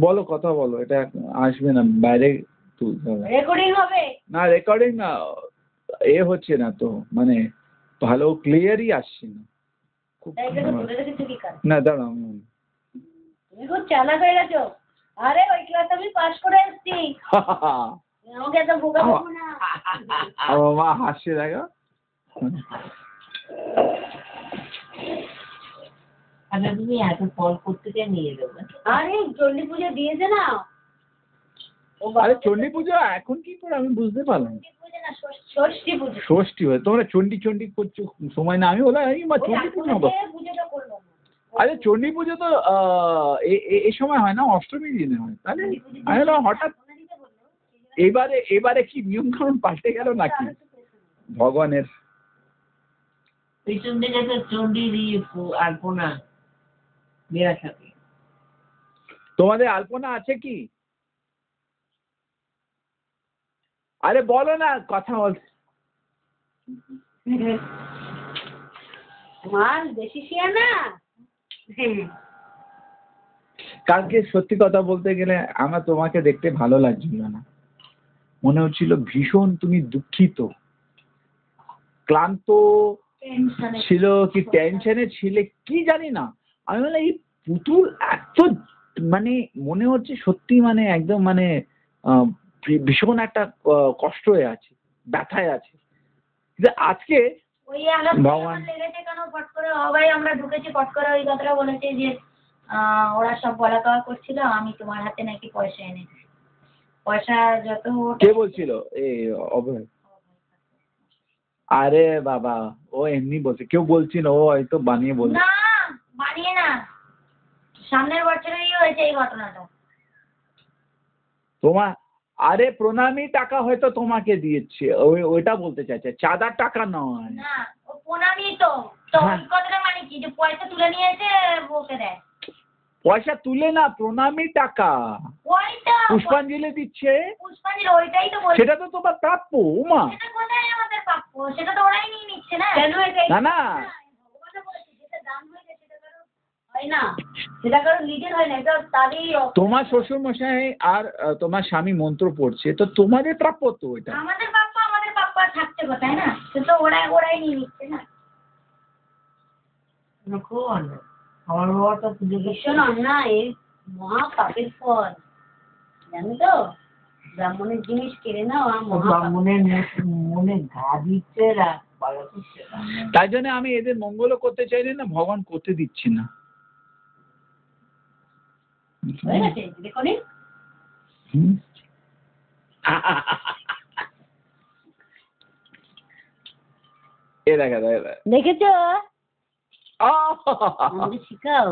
বলো, কথা বলো, এটা আসবে না, বাইরে তুলতে হবে। রেকর্ডিং হবে না, রেকর্ডিং না, এ হচ্ছে না তো, মানে ভালো ক্লিয়ারই আসছে না। না দাঁড়াও, তুমি খুব চালাক হয়ে গেছো। আরে ওই ক্লাস আমি পাস করে এসেছি। আমাকে এত বোকা বলো না। আমার মা হাসছে, দেখো। আচ্ছা, তুমি এত ফল করতে কে নিয়ে যাবে? আরে চণ্ডী পুজো দিয়েছে না। আরে চণ্ডী পুজো এখন কি করে আমি বুঝতে পারলাম। ষষ্ঠী পুজো। ষষ্ঠী হয়, তোমরা চণ্ডী চণ্ডী করছো সময় না, আমি বললাম এই মা চণ্ডী পুজো হবে। আরে চণ্ডী পুজো তো এই সময় হয় না, অষ্টমীর দিনে হয়। তাহলে আমি বললাম হঠাৎ এবারে কি নিয়ম কানুন পাল্টে গেল নাকি ভগবানের। পিছন দিকে তো চণ্ডীর আলপনা দেয়া থাকে। তোমাদের আলপনা আছে কি? আরে বলো না, কথা বল। মাল বেশি শিয়া না। কালকে সত্যি কথা বলতে গেলে আমার তোমাকে দেখতে ভালো লাগছিল না, মনে হচ্ছিল ভীষণ তুমি দুঃখিত, ক্লান্ত ছিল, কি টেনশনে ছিলে কি জানি না। আমি বললাম এই পুতুল এত, মানে মনে হচ্ছে সত্যি, মানে একদম মানে ভীষণ একটা কষ্ট হয়ে আছে, ব্যথায় আছে। আজকে ওই ভগবান লেগেছে কেন পট করে সবাই আমরা ঢুকেছি, পট করে ওই কথাটা বলেছে যে ওরা সব বলা কওয়া করছিল আমি তোমার হাতে নাকি পয়সা এনে, পয়সা যত। কে বলছিল? এই অভয়। আরে বাবা, ও এমনি বলছে, কেউ বলছিল, ও হয়তো বানিয়ে বলছে। না বানিয়ে না, সামনের বছরেই হয়েছে এই ঘটনাটা। তোমার আরে প্রণামী টাকা হয়তো তোমাকে দিয়েছে, ওইটা বলতে চাইছে, চাঁদার টাকা নয়। না ও প্রণামী তো ওই কথাটা মানে কি যে পয়সা তুলে নিয়ে এসে বউকে দেয়। পয়সা তুলে না, প্রণামী টাকা ওইটা পুষ্পাঞ্জলি দিচ্ছে। পুষ্পাঞ্জলি ওইটাই তো বলছি। সেটা তো তোমার প্রাপ্য উমা। সেটা কোথায় আমাদের প্রাপ্য, সেটা তো ওরাই নিয়ে নিচ্ছে না। কেন না না, ভগবান বলেছে যেটা দান হয়ে যায় সেটা কারো হয় না, সেটা কারো নিজের হয় না, এটা তারই। তোমার শ্বশুর মশাই আর তোমার স্বামী মন্ত্র পড়ছে, তো তোমাদের প্রাপ্য তো এটা। আমাদের প্রাপ্য থাকছে কোথায় না, সে তো ওরাই নিয়ে নিচ্ছে না। খুব অন্যায়, আমার বাবা তো পুজো ভীষণ অন্যায়, মহা পাপের ফল জানো তো। ব্রাহ্মণের জিনিস কেড়ে নাও ব্রাহ্মণের মনে ঘা দিচ্ছে না, ভালো করছে না। তাই জন্য আমি এদের মঙ্গলও করতে চাইলে না, ভগবান করতে দিচ্ছি না। হয়ে গেছে দেখুন। এ দেখা দেখেছো শিখাও।